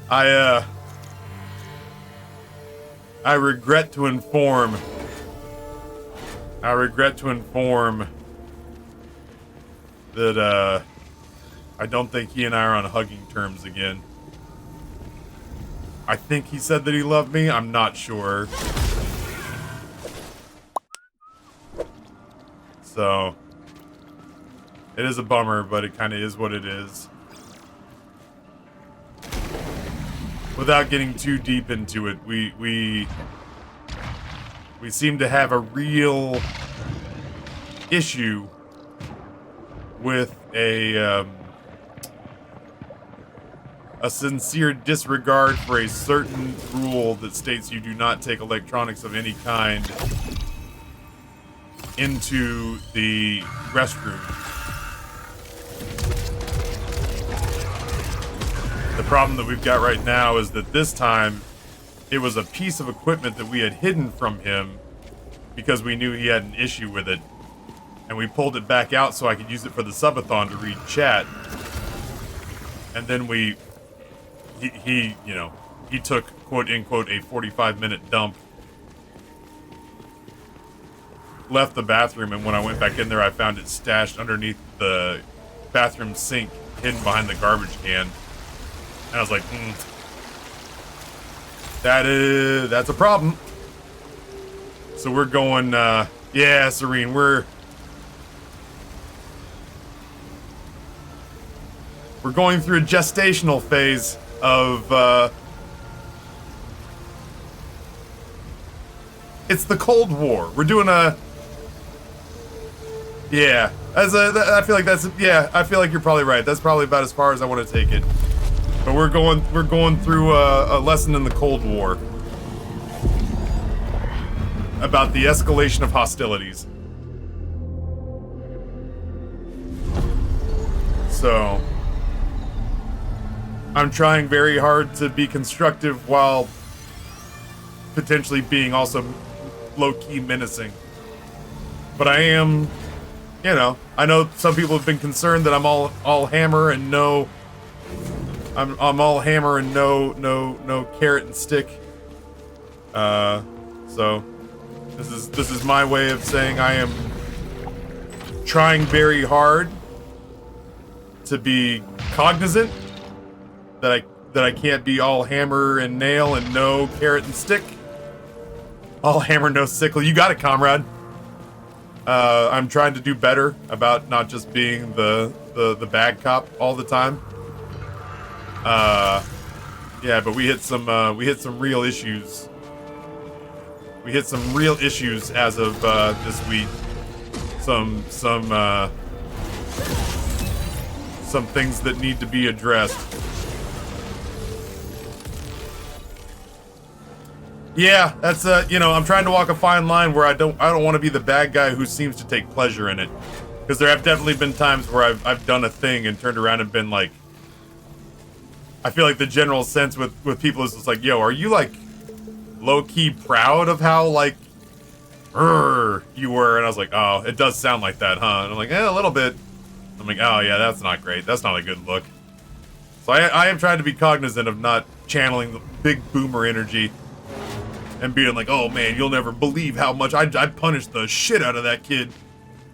I regret to inform. That I don't think he and I are on hugging terms again. I think he said that he loved me. I'm not sure. So it is a bummer, but it kind of is what it is. Without getting too deep into it, we seem to have a real issue with a sincere disregard for a certain rule that states you do not take electronics of any kind into the restroom. The problem that we've got right now is that this time it was a piece of equipment that we had hidden from him because we knew he had an issue with it. And we pulled it back out so I could use it for the subathon to read chat. And then he took, quote unquote, a 45-minute dump. Left the bathroom, and when I went back in there, I found it stashed underneath the bathroom sink, hidden behind the garbage can. And I was like, that's a problem. So we're going, yeah, Serene, we're going through a gestational phase of, it's the Cold War. We're doing yeah, I feel like I feel like you're probably right. That's probably about as far as I want to take it. But we're going through a lesson in the Cold War about the escalation of hostilities. So I'm trying very hard to be constructive while potentially being also low-key menacing. But I am, I know some people have been concerned that I'm all hammer and no. I'm all hammer and no carrot and stick. So this is my way of saying I am trying very hard to be cognizant that I can't be all hammer and nail and no carrot and stick. All hammer, no sickle. You got it, comrade. I'm trying to do better about not just being the bad cop all the time. Yeah, but we hit some real issues. We hit some real issues as of this week. Some things that need to be addressed. Yeah, that's I'm trying to walk a fine line where I don't want to be the bad guy who seems to take pleasure in it. Because there have definitely been times where I've done a thing and turned around and been like, I feel like the general sense with people is just like, yo, are you like low-key proud of how like you were? And I was like, oh, it does sound like that, huh? And I'm like, a little bit. I'm like, oh yeah, that's not great. That's not a good look. So I am trying to be cognizant of not channeling the big boomer energy and being like, oh man, you'll never believe how much I punished the shit out of that kid.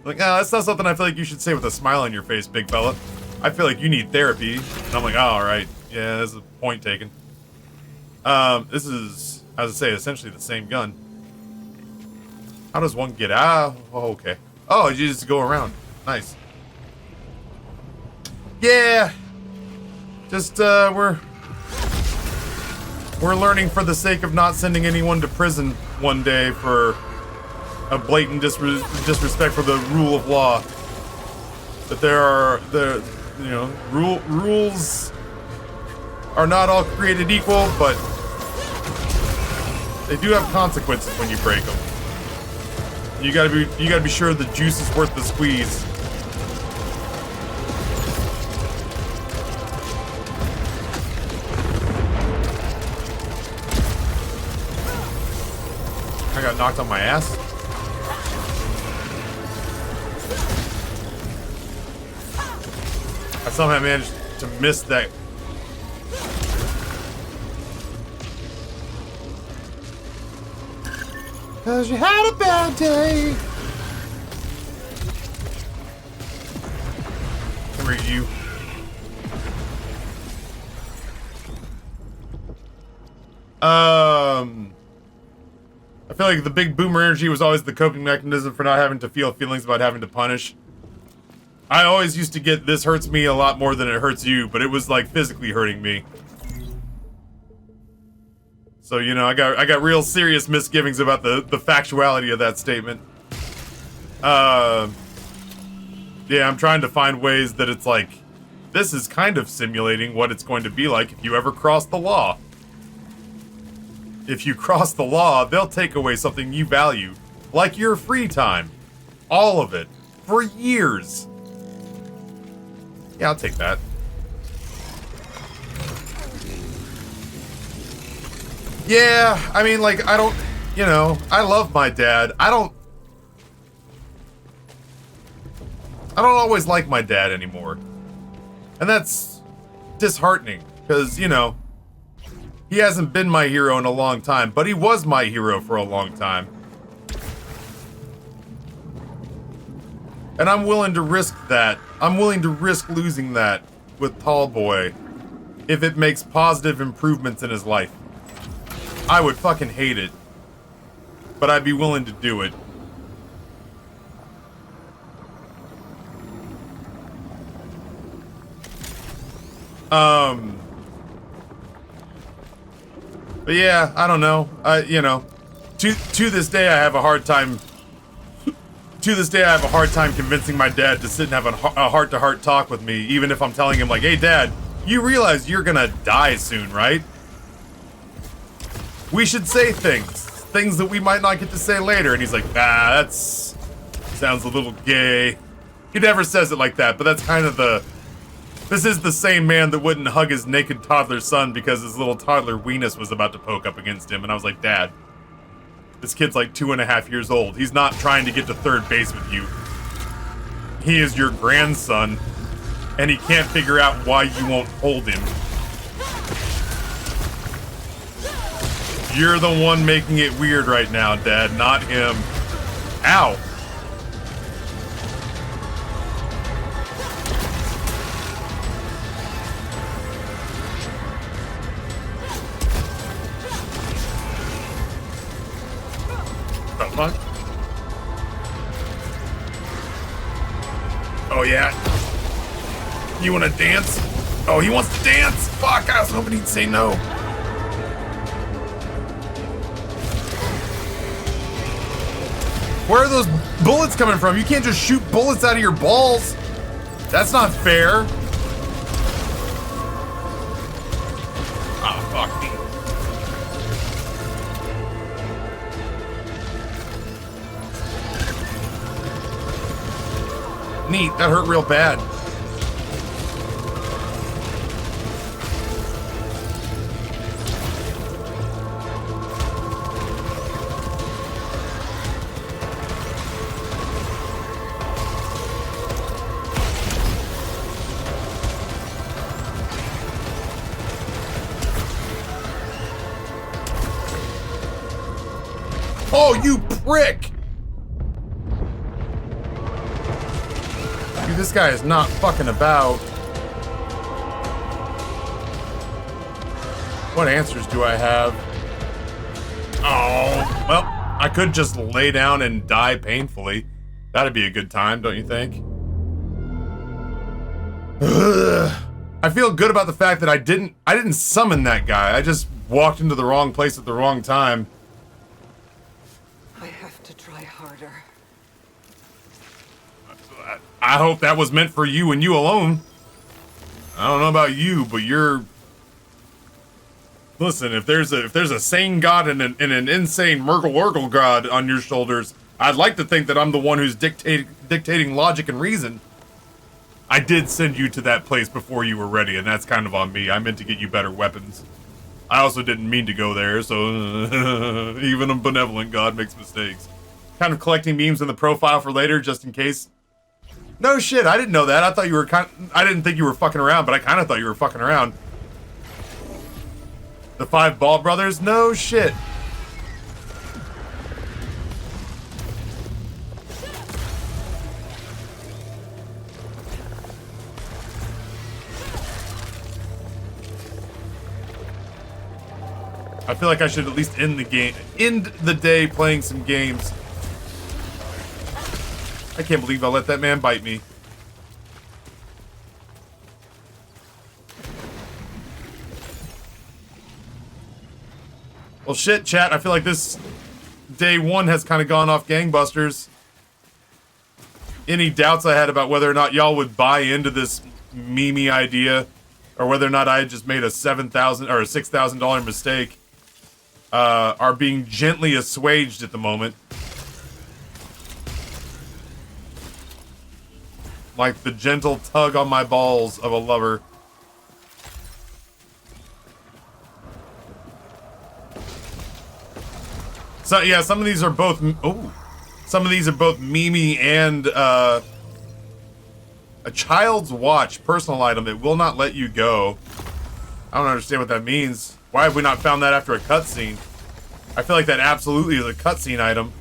Like, that's not something I feel like you should say with a smile on your face, big fella. I feel like you need therapy. And I'm like, oh, all right. Yeah, that's a point taken. This is, as I say, essentially the same gun. How does one get out? Oh, okay. Oh, you just go around. Nice. Yeah. Just, we're learning for the sake of not sending anyone to prison one day for a blatant disrespect for the rule of law. That rules are not all created equal, but they do have consequences when you break them. You gotta be sure the juice is worth the squeeze. I got knocked on my ass. I somehow managed to miss that 'Cause you had a bad day. Come here, you. I feel like the big boomer energy was always the coping mechanism for not having to feel feelings about having to punish. I always used to get this hurts me a lot more than it hurts you, but it was like physically hurting me. So, you know, I got real serious misgivings about the factuality of that statement. Yeah, I'm trying to find ways that it's like, this is kind of simulating what it's going to be like if you ever cross the law. If you cross the law, they'll take away something you value, like your free time. All of it. For years. Yeah, I'll take that. Yeah, I mean, like, I don't, you know, I love my dad. I don't always like my dad anymore. And that's disheartening, because, you know, he hasn't been my hero in a long time, but he was my hero for a long time. And I'm willing to risk that. I'm willing to risk losing that with Tallboy if it makes positive improvements in his life. I would fucking hate it, but I'd be willing to do it. But yeah, I don't know. You know, to this day I have a hard time. To this day I have a hard time convincing my dad to sit and have a heart-to-heart talk with me, even if I'm telling him like, "Hey, Dad, you realize you're gonna die soon, right? We should say things that we might not get to say later." And he's like, "Ah, that's sounds a little gay." He never says it like that, but that's kind of the. This is the same man that wouldn't hug his naked toddler son because his little toddler weenus was about to poke up against him. And I was like, "Dad, this kid's like 2.5 years old. He's not trying to get to third base with you. He is your grandson, and he can't figure out why you won't hold him. You're the one making it weird right now, Dad, not him." Ow. The fuck? Oh yeah. You wanna dance? Oh, he wants to dance? Fuck, I was hoping he'd say no. Where are those bullets coming from? You can't just shoot bullets out of your balls. That's not fair. Oh, fuck me. Neat, that hurt real bad. Oh, you prick! Dude, this guy is not fucking about. What answers do I have? Oh, well, I could just lay down and die painfully. That'd be a good time, don't you think? Ugh. I feel good about the fact that I didn't summon that guy. I just walked into the wrong place at the wrong time. I have to try harder. I hope that was meant for you and you alone. I don't know about you, but you're... Listen, if there's a sane god and an insane Murgle god on your shoulders, I'd like to think that I'm the one who's dictating logic and reason. I did send you to that place before you were ready, and that's kind of on me. I meant to get you better weapons. I also didn't mean to go there, so even a benevolent god makes mistakes. Kind of collecting memes in the profile for later, just in case. No shit, I didn't know that. I thought you were I didn't think you were fucking around, but I kind of thought you were fucking around. The 5 Ball Brothers? No shit. I feel like I should at least end the day playing some games. I can't believe I let that man bite me. Well, shit, chat. I feel like this day one has kind of gone off gangbusters. Any doubts I had about whether or not y'all would buy into this meme idea, or whether or not I had just made a $7,000 or a $6,000 mistake, are being gently assuaged at the moment. Like the gentle tug on my balls of a lover. So yeah, some of these are both some of these are both Mimi and a child's watch personal item that will not let you go. I don't understand what that means. Why have we not found that after a cutscene? I feel like that absolutely is a cutscene item.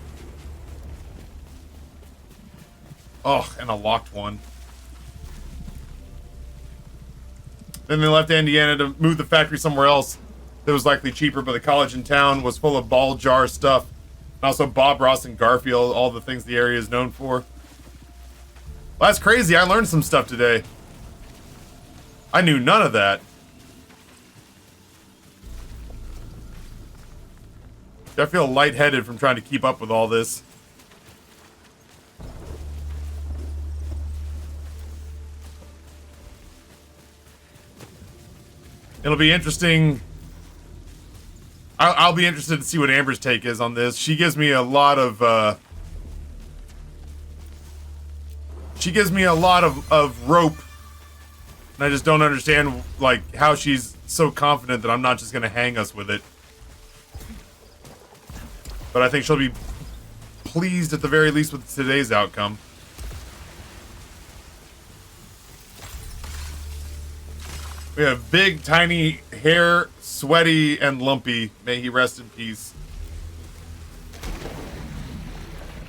Oh, and a locked one. Then they left Indiana to move the factory somewhere else that was likely cheaper, but the college in town was full of ball jar stuff. And also Bob Ross and Garfield, all the things the area is known for. Well, that's crazy. I learned some stuff today. I knew none of that. I feel lightheaded from trying to keep up with all this. It'll be interesting. I'll be interested to see what Amber's take is on this. She gives me a lot of rope, and I just don't understand like how she's so confident that I'm not just gonna hang us with it. But I think she'll be pleased at the very least with today's outcome. We have big, tiny hair, sweaty, and lumpy. May he rest in peace.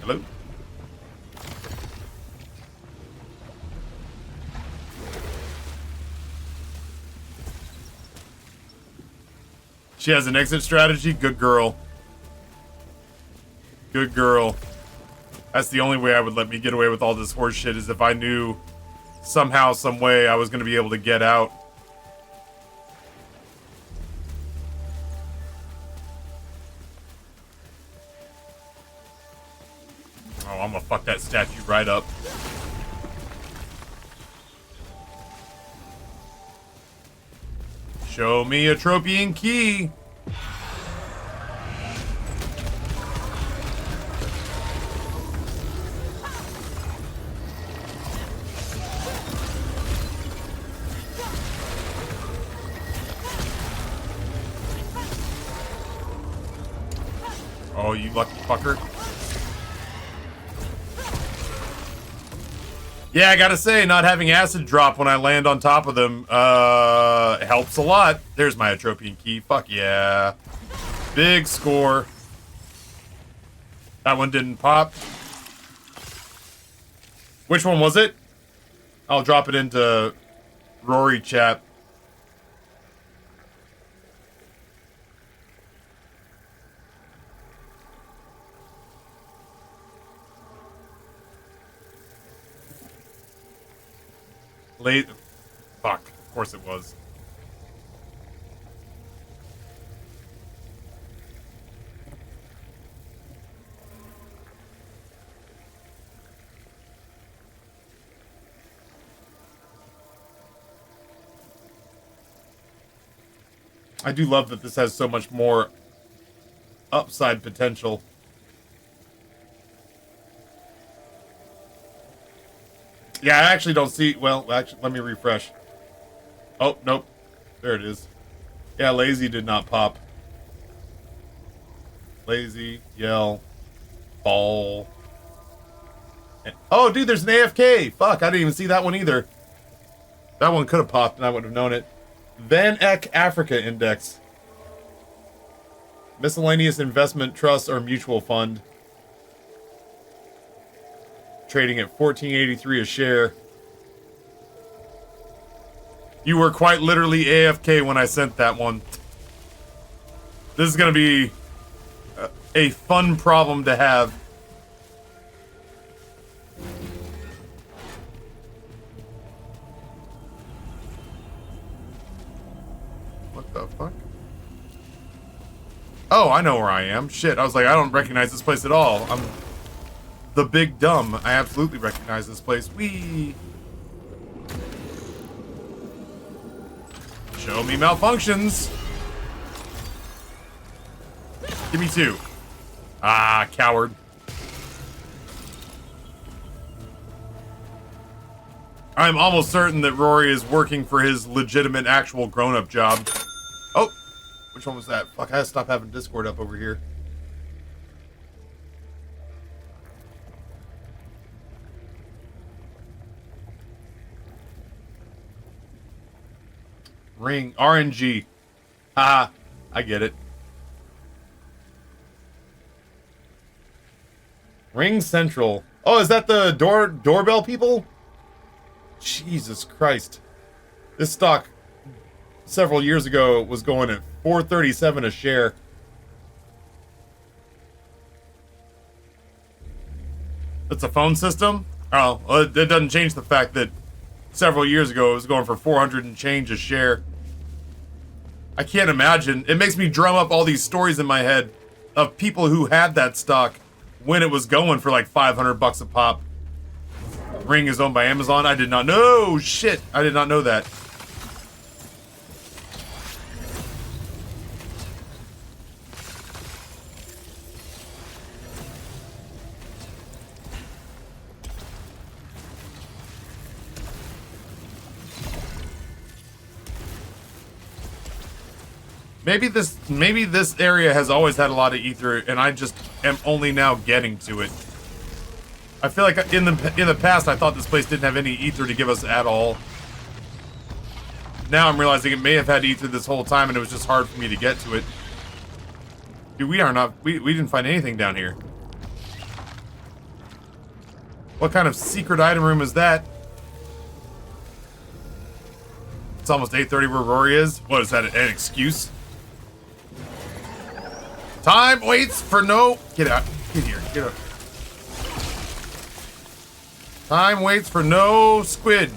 Hello? She has an exit strategy? Good girl. Good girl. That's the only way I would let me get away with all this horse shit, is if I knew somehow, some way I was going to be able to get out. Oh, I'm gonna fuck that statue right up. Show me a tropian key. Oh, you lucky fucker. Yeah, I gotta say, not having acid drop when I land on top of them, helps a lot. There's my Atropian key. Fuck yeah. Big score. That one didn't pop. Which one was it? I'll drop it into Rory chat. Late. Fuck. Of course it was. I do love that this has so much more upside potential. Yeah, I actually don't see... Well, actually, let me refresh. Oh, nope. There it is. Yeah, lazy did not pop. Lazy, yell, ball. And, oh, dude, there's an AFK! Fuck, I didn't even see that one either. That one could have popped and I would have known it. Van Eck Africa Index. Miscellaneous investment trust or mutual fund. Trading at $14.83 a share. You were quite literally AFK when I sent that one. This is gonna be a fun problem to have. What the fuck? Oh, I know where I am. Shit, I was like, I don't recognize this place at all. I'm the big dumb. I absolutely recognize this place. Whee! Show me malfunctions. Give me 2. Ah, coward. I'm almost certain that Rory is working for his legitimate, actual grown-up job. Oh! Which one was that? Fuck, I had to stop having Discord up over here. Ring. RNG. Haha. I get it. Ring Central. Oh, is that the doorbell people? Jesus Christ. This stock several years ago was going at $4.37 a share. That's a phone system? Oh, well, it doesn't change the fact that several years ago it was going for 400 and change a share. I can't imagine. It makes me drum up all these stories in my head of people who had that stock when it was going for like 500 bucks a pop. Ring is owned by Amazon. I did not know. Shit. I did not know that. Maybe this area has always had a lot of ether, and I just am only now getting to it. I feel like in the past I thought this place didn't have any ether to give us at all. Now I'm realizing it may have had ether this whole time, and it was just hard for me to get to it. Dude, we didn't find anything down here. What kind of secret item room is that? It's almost 8:30 where Rory is. What is that, an excuse? Time waits for no... Get out. Get here. Get up. Time waits for no squid.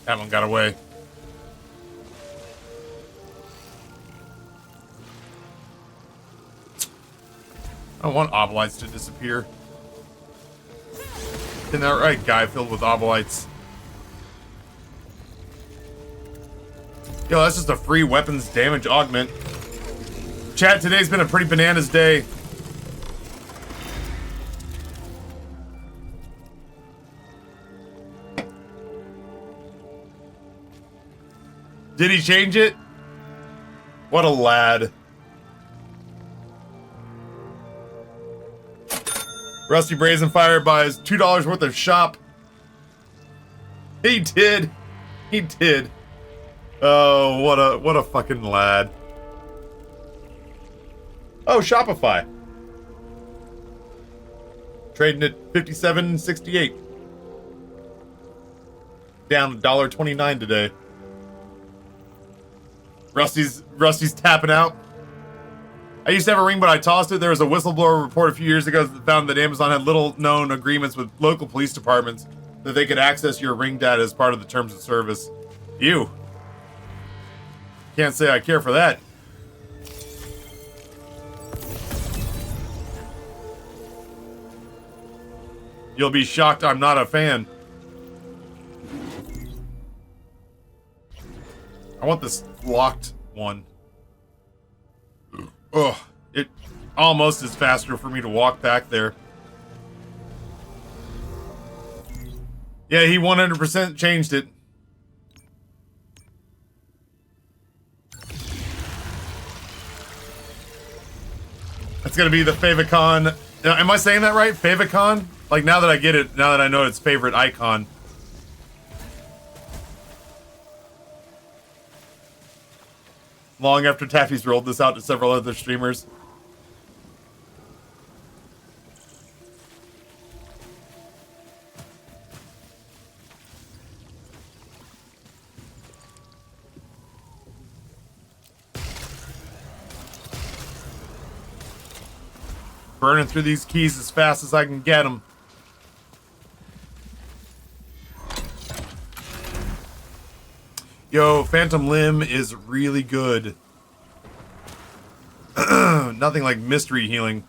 That one got away. I don't want obolites to disappear. Isn't that right, guy filled with obolites? Yo, that's just a free weapons damage augment. Chat, today's been a pretty bananas day. Did he change it? What a lad. Rusty Brazenfire buys $2 worth of shop. He did. He did. Oh, what a fucking lad. Oh, Shopify. Trading at $57.68. Down $1.29 today. Rusty's tapping out. I used to have a ring, but I tossed it. There was a whistleblower report a few years ago that found that Amazon had little known agreements with local police departments that they could access your ring data as part of the terms of service. Ew. Can't say I care for that. You'll be shocked I'm not a fan. I want this locked one. Ugh. It almost is faster for me to walk back there. Yeah, he 100% changed it. That's gonna be the favicon. Am I saying that right? Favicon? Like, now that I get it, now that I know it's favorite icon. Long after Taffy's rolled this out to several other streamers. Burning through these keys as fast as I can get them. Yo, Phantom Limb is really good. Nothing like mystery healing.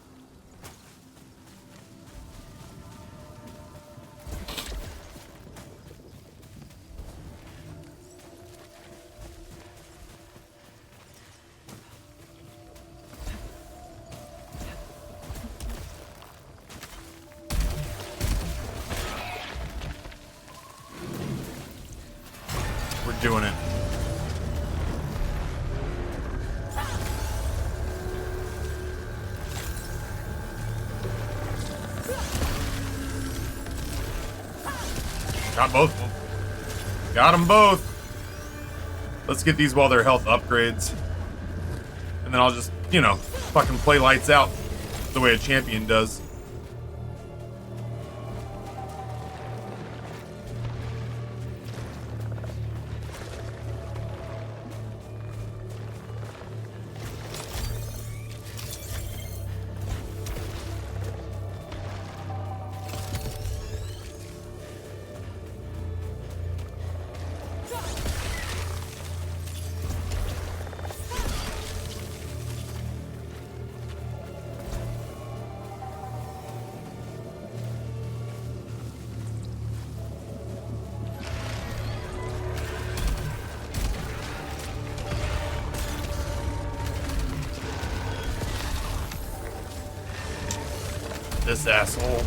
We're doing it. Got both of them. Got them both. Let's get these while they're health upgrades. And then I'll just, you know, fucking play lights out the way a champion does. This asshole.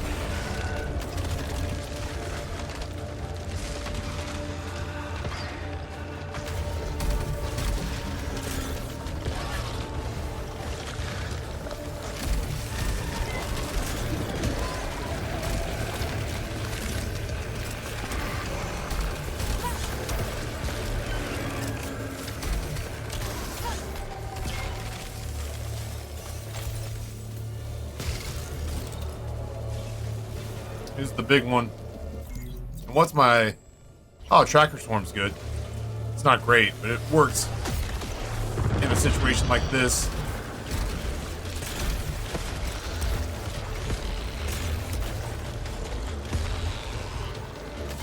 Here's the big one. And what's my... Oh, Tracker Swarm's good. It's not great, but it works in a situation like this.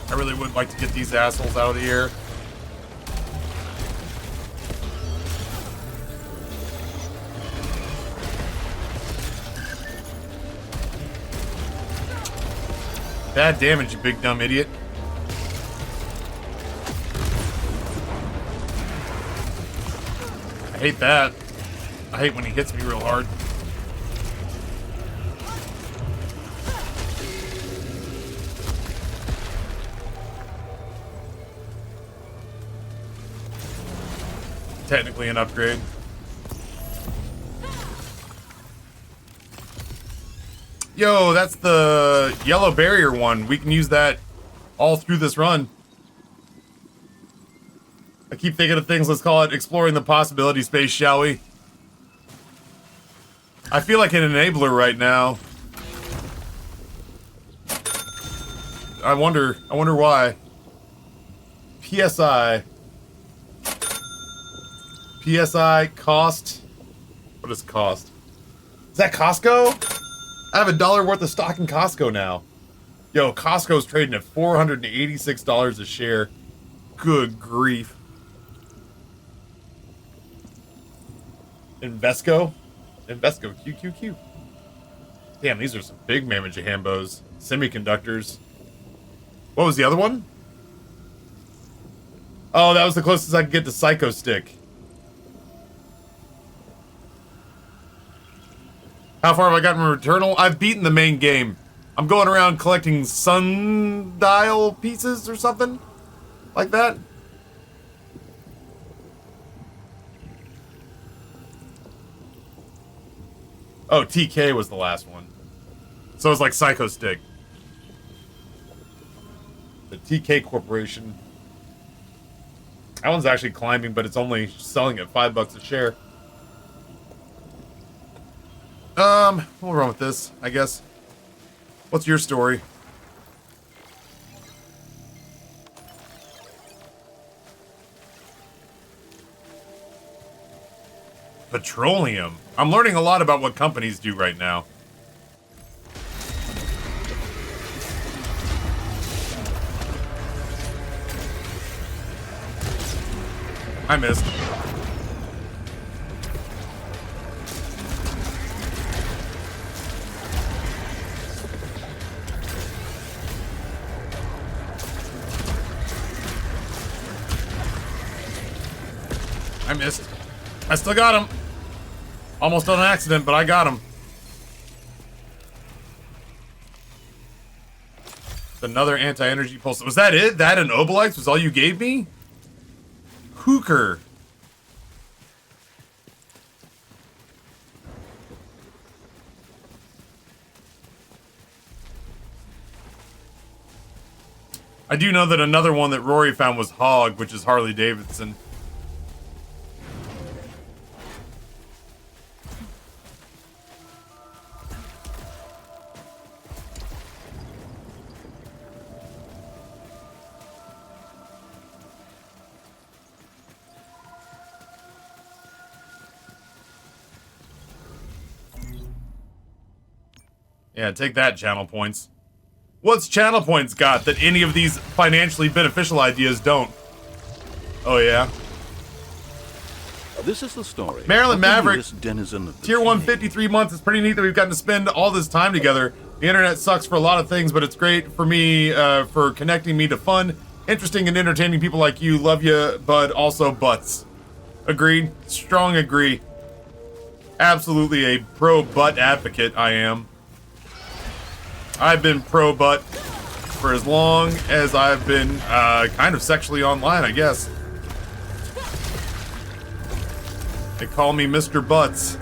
I really would like to get these assholes out of here. Bad damage, you big dumb idiot. I hate that. I hate when he hits me real hard. Technically an upgrade. Yo, that's the yellow barrier one. We can use that all through this run. I keep thinking of things, let's call it exploring the possibility space, shall we? I feel like an enabler right now. I wonder why. PSI. PSI cost. What is cost? Is that Costco? I have $1 worth of stock in Costco now. Yo, Costco's trading at $486 a share. Good grief. Invesco? Invesco, QQQ. Damn, these are some big mammoth hambos. Semiconductors. What was the other one? Oh, that was the closest I could get to Psycho Stick. How far have I gotten from Returnal? I've beaten the main game. I'm going around collecting sundial pieces or something like that. Oh, TK was the last one. So it's like Psycho Stick. The TK Corporation. That one's actually climbing, but it's only selling at $5 a share. We'll run with this, I guess. What's your story? Petroleum. I'm learning a lot about what companies do right now. I missed. I missed. I still got him. Almost on an accident, but I got him. Another anti-energy pulse. Was that it? That and Obelites was all you gave me? Hooker. I do know that another one that Rory found was Hog, which is Harley Davidson. Yeah, take that, channel points. What's channel points got that any of these financially beneficial ideas don't? Oh, yeah? This is the story. Maryland Maverick, denizen of the tier 153 months. It's pretty neat that we've gotten to spend all this time together. The internet sucks for a lot of things, but it's great for me, for connecting me to fun, interesting, and entertaining people like you. Love you, but also butts. Agreed. Strong agree. Absolutely a pro-butt advocate, I am. I've been pro-butt for as long as I've been kind of sexually online, I guess. They call me Mr. Butts.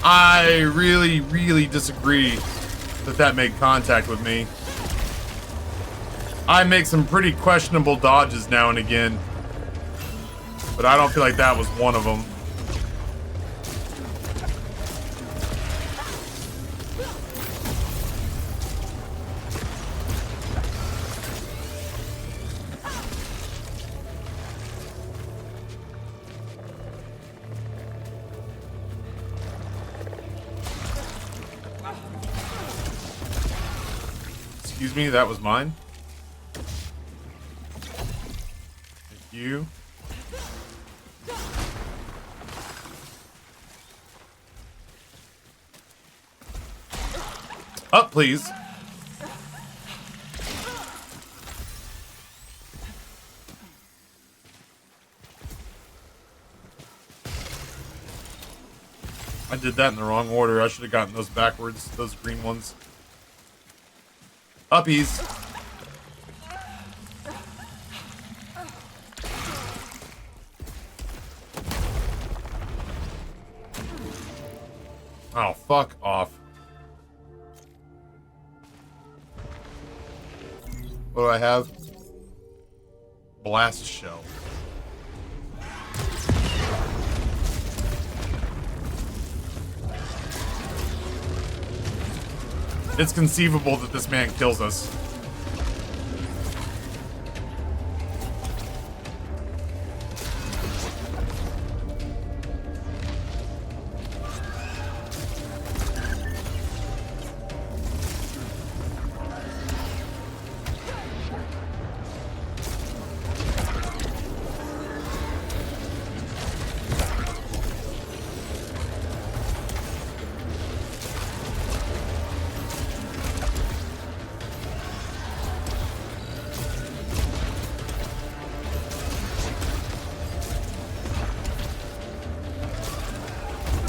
I really, really disagree that that made contact with me. I make some pretty questionable dodges now and again, but I don't feel like that was one of them. Excuse me, that was mine. Thank you. Up, please. I did that in the wrong order. I should have gotten those backwards, those green ones. Uppies. Oh, fuck off. What do I have? Blast shell. It's conceivable that this man kills us.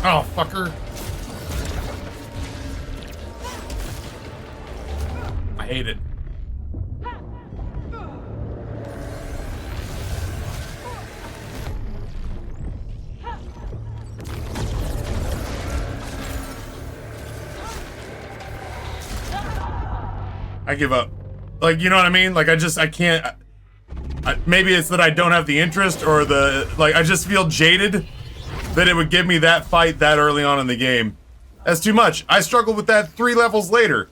Oh, fucker. I hate it. I give up. Like, you know what I mean? Like, I can't. maybe it's that I don't have the interest, or I just feel jaded that it would give me that fight that early on in the game. That's too much. I struggled with that 3 levels later.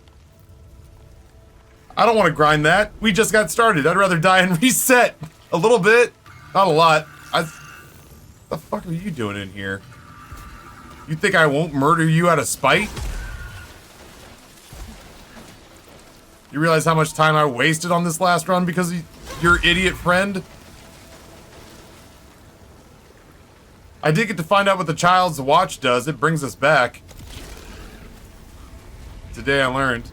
I don't want to grind that. We just got started. I'd rather die and reset a little bit, not a lot. What the fuck are you doing in here? You think I won't murder you out of spite? You realize how much time I wasted on this last run because of your idiot friend? I did get to find out what the Child's Watch does. It brings us back. Today I learned.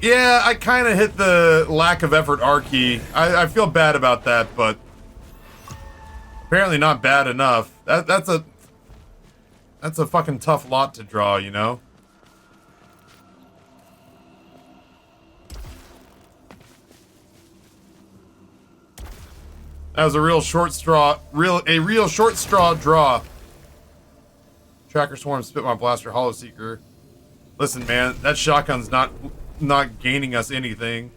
Yeah, I kind of hit the lack of effort R key. I feel bad about that, but apparently not bad enough. That's a fucking tough lot to draw, you know? That was a real short straw, a real short straw draw. Tracker Swarm, Spit My Blaster, Hollow Seeker. Listen, man, that shotgun's not gaining us anything.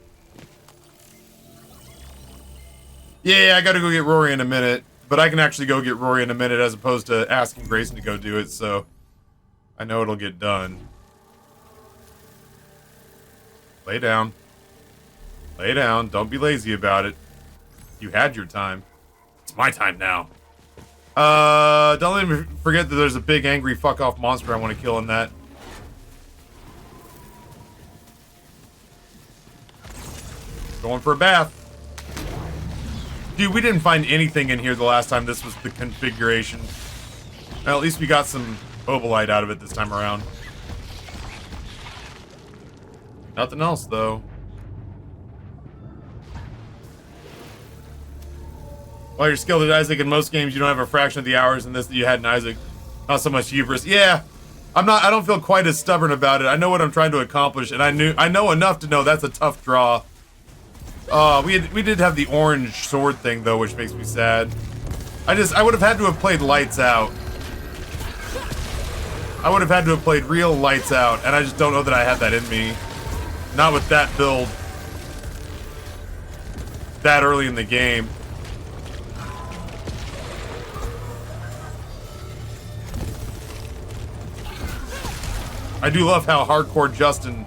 Yeah, I gotta go get Rory in a minute, but I can actually go get Rory in a minute as opposed to asking Grayson to go do it, so I know it'll get done. Lay down. Lay down. Don't be lazy about it. You had your time. It's my time now. Don't let me forget that there's a big angry fuck off monster I want to kill in that. Going for a bath. Dude, we didn't find anything in here the last time this was the configuration. Well, at least we got some Obolite out of it this time around. Nothing else, though. While you're skilled at Isaac, in most games you don't have a fraction of the hours in this that you had in Isaac. Not so much hubris. Yeah, I don't feel quite as stubborn about it. I know what I'm trying to accomplish, and I know enough to know that's a tough draw. We did have the orange sword thing though, which makes me sad. I would have had to have played Lights Out. I would have had to have played real Lights Out, and I just don't know that I had that in me. Not with that build. That early in the game. I do love how hardcore Justin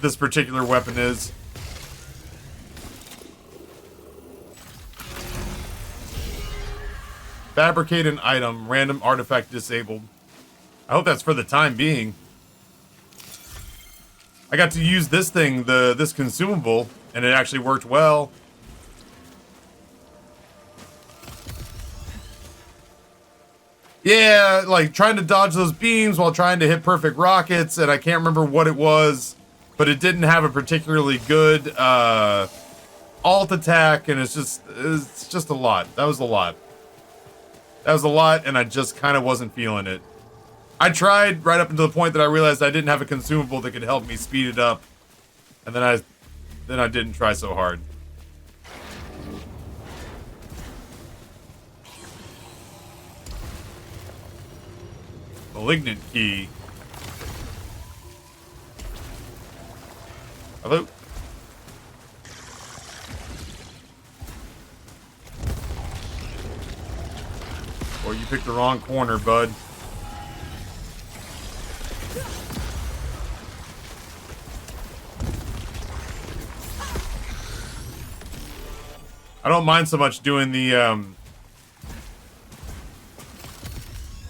this particular weapon is. Fabricate an item, random artifact disabled. I hope that's for the time being. I got to use this thing, this consumable, and it actually worked well. Yeah, like trying to dodge those beams while trying to hit perfect rockets, and I can't remember what it was, but it didn't have a particularly good alt attack, and it's just a lot. That was a lot. That was a lot, and I just kind of wasn't feeling it. I tried right up until the point that I realized I didn't have a consumable that could help me speed it up, and then I didn't try so hard. Malignant key. Hello? Or you picked the wrong corner, bud. I don't mind so much doing the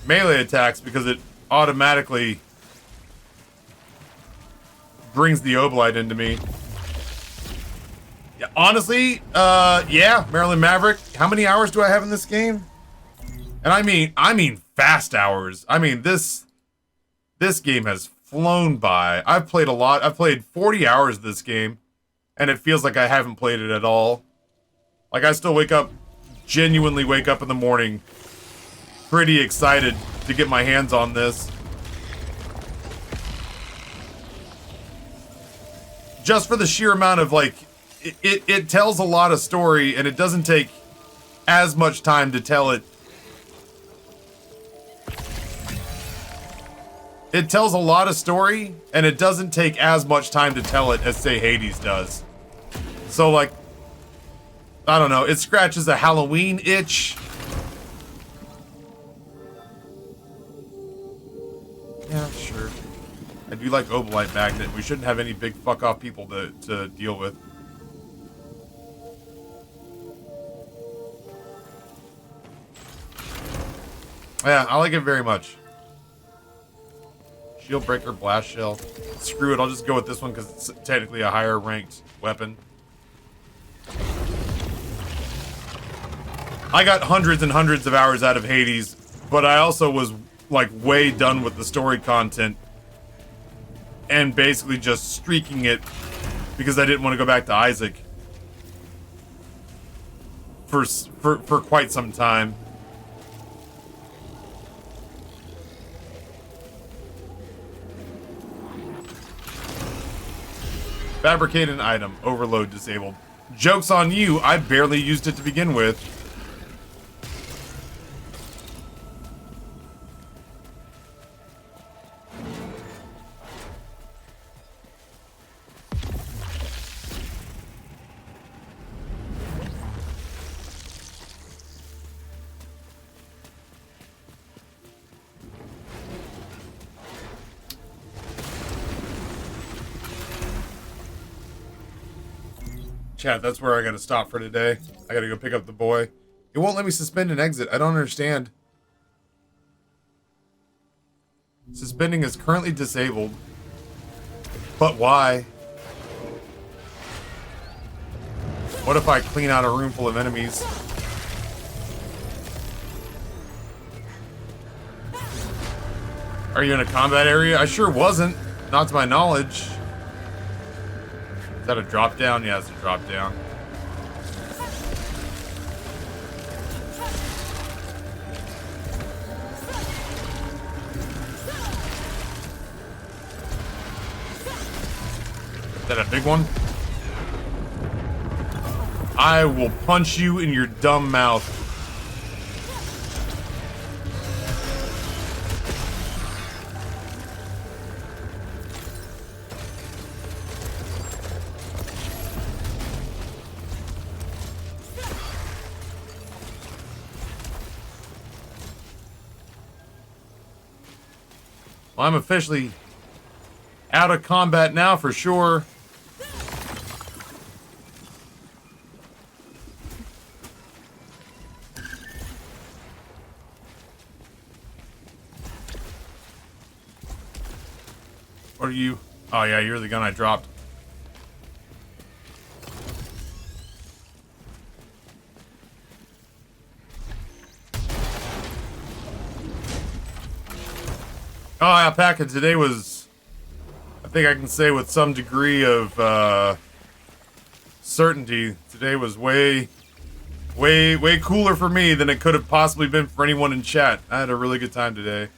melee attacks because it automatically brings the Obolite into me. Yeah, honestly, yeah, Maryland Maverick. How many hours do I have in this game? And I mean fast hours. I mean this game has flown by. I've played a lot. I've played 40 hours of this game, and it feels like I haven't played it at all. Like I still genuinely wake up in the morning pretty excited to get my hands on this. Just for the sheer amount of, like, it tells a lot of story, and it doesn't take as much time to tell it. It tells a lot of story, and it doesn't take as much time to tell it as, say, Hades does. So, like, I don't know, it scratches a Halloween itch. Yeah, sure. I do like Obolite Magnet. We shouldn't have any big fuck-off people to deal with. Yeah, I like it very much. Shield Breaker, Blast Shell. Screw it, I'll just go with this one because it's technically a higher ranked weapon. I got hundreds and hundreds of hours out of Hades, but I also was like way done with the story content and basically just streaking it because I didn't want to go back to Isaac for quite some time. Fabricate an item. Overload disabled. Joke's on you. I barely used it to begin with. Chat, that's where I gotta stop for today. I gotta go pick up the boy. It won't let me suspend and exit. I don't understand. Suspending is currently disabled. But why? What if I clean out a room full of enemies? Are you in a combat area? I sure wasn't. Not to my knowledge. Is that a drop down? Yeah, it's a drop down. Is that a big one? I will punch you in your dumb mouth. Well, I'm officially out of combat now for sure. What are you? Oh yeah, you're the gun I dropped. Oh, Alpaca, today was, I think I can say with some degree of certainty, today was way cooler for me than it could have possibly been for anyone in chat. I had a really good time today.